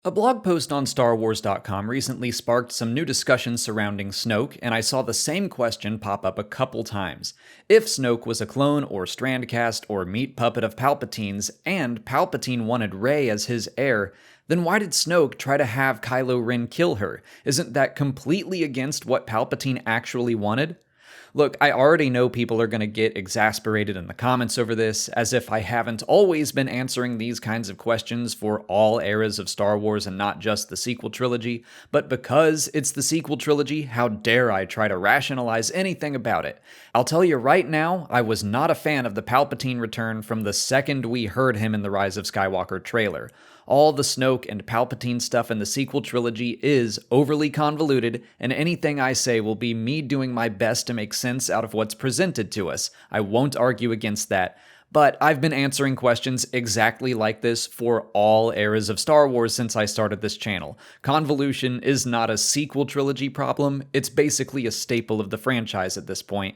A blog post on StarWars.com recently sparked some new discussion surrounding Snoke, and I saw the same question pop up a couple times. If Snoke was a clone or strandcast or meat puppet of Palpatine's, and Palpatine wanted Rey as his heir, then why did Snoke try to have Kylo Ren kill her? Isn't that completely against what Palpatine actually wanted? Look, I already know people are going to get exasperated in the comments over this, as if I haven't always been answering these kinds of questions for all eras of Star Wars and not just the sequel trilogy, but because it's the sequel trilogy, how dare I try to rationalize anything about it? I'll tell you right now, I was not a fan of the Palpatine return from the second we heard him in the Rise of Skywalker trailer. All the Snoke and Palpatine stuff in the sequel trilogy is overly convoluted, and anything I say will be me doing my best to make sense out of what's presented to us. I won't argue against that. But I've been answering questions exactly like this for all eras of Star Wars since I started this channel. Convolution is not a sequel trilogy problem, it's basically a staple of the franchise at this point.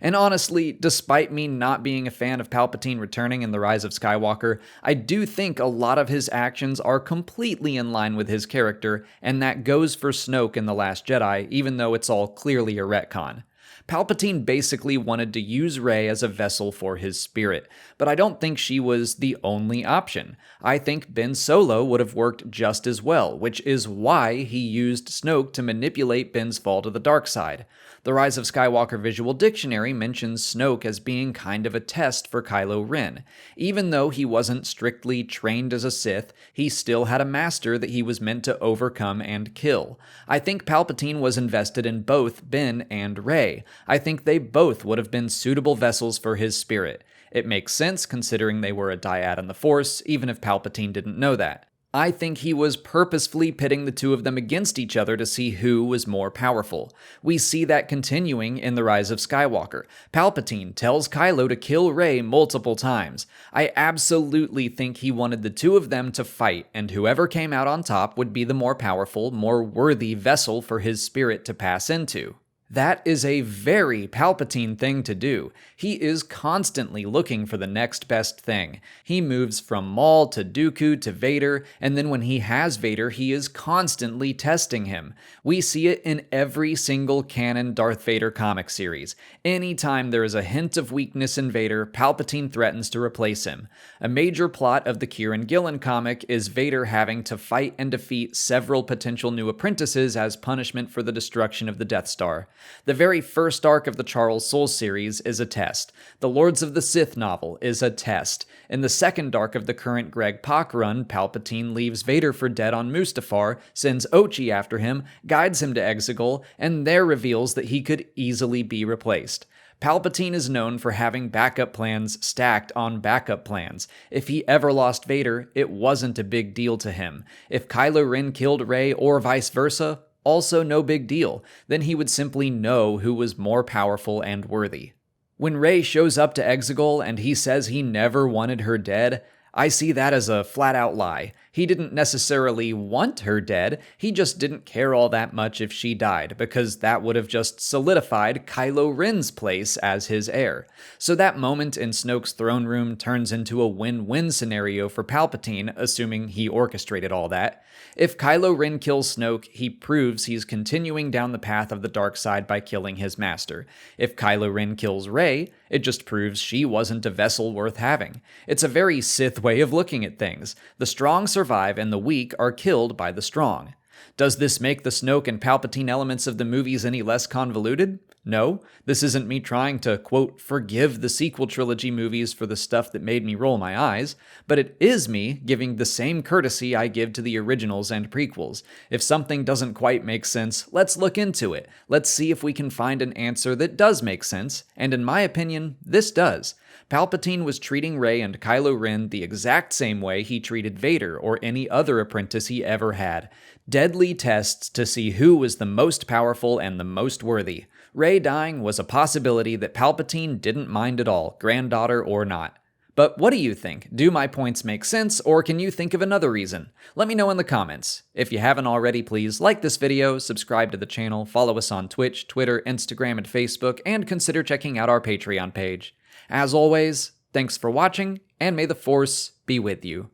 And honestly, despite me not being a fan of Palpatine returning in The Rise of Skywalker, I do think a lot of his actions are completely in line with his character, and that goes for Snoke in The Last Jedi, even though it's all clearly a retcon. Palpatine basically wanted to use Rey as a vessel for his spirit, but I don't think she was the only option. I think Ben Solo would have worked just as well, which is why he used Snoke to manipulate Ben's fall to the dark side. The Rise of Skywalker Visual Dictionary mentions Snoke as being kind of a test for Kylo Ren. Even though he wasn't strictly trained as a Sith, he still had a master that he was meant to overcome and kill. I think Palpatine was invested in both Ben and Rey. I think they both would have been suitable vessels for his spirit. It makes sense considering they were a dyad in the Force, even if Palpatine didn't know that. I think he was purposefully pitting the two of them against each other to see who was more powerful. We see that continuing in The Rise of Skywalker. Palpatine tells Kylo to kill Rey multiple times. I absolutely think he wanted the two of them to fight, and whoever came out on top would be the more powerful, more worthy vessel for his spirit to pass into. That is a very Palpatine thing to do. He is constantly looking for the next best thing. He moves from Maul to Dooku to Vader, and then when he has Vader, he is constantly testing him. We see it in every single canon Darth Vader comic series. Anytime there is a hint of weakness in Vader, Palpatine threatens to replace him. A major plot of the Kieran Gillen comic is Vader having to fight and defeat several potential new apprentices as punishment for the destruction of the Death Star. The very first arc of the Charles Soule series is a test. The Lords of the Sith novel is a test. In the second arc of the current Greg Pak run, Palpatine leaves Vader for dead on Mustafar, sends Ochi after him, guides him to Exegol, and there reveals that he could easily be replaced. Palpatine is known for having backup plans stacked on backup plans. If he ever lost Vader, it wasn't a big deal to him. If Kylo Ren killed Rey or vice versa, also no big deal. Then he would simply know who was more powerful and worthy. When Rey shows up to Exegol and he says he never wanted her dead, I see that as a flat-out lie. He didn't necessarily want her dead, he just didn't care all that much if she died, because that would have just solidified Kylo Ren's place as his heir. So that moment in Snoke's throne room turns into a win-win scenario for Palpatine, assuming he orchestrated all that. If Kylo Ren kills Snoke, he proves he's continuing down the path of the dark side by killing his master. If Kylo Ren kills Rey, it just proves she wasn't a vessel worth having. It's a very Sith way of looking at things. The strong survive and the weak are killed by the strong. Does this make the Snoke and Palpatine elements of the movies any less convoluted? No, this isn't me trying to, quote, forgive the sequel trilogy movies for the stuff that made me roll my eyes, but it is me giving the same courtesy I give to the originals and prequels. If something doesn't quite make sense, let's look into it. Let's see if we can find an answer that does make sense, and in my opinion, this does. Palpatine was treating Rey and Kylo Ren the exact same way he treated Vader or any other apprentice he ever had. Deadly tests to see who was the most powerful and the most worthy. Rey dying was a possibility that Palpatine didn't mind at all, granddaughter or not. But what do you think? Do my points make sense, or can you think of another reason? Let me know in the comments. If you haven't already, please like this video, subscribe to the channel, follow us on Twitch, Twitter, Instagram, and Facebook, and consider checking out our Patreon page. As always, thanks for watching, and may the Force be with you.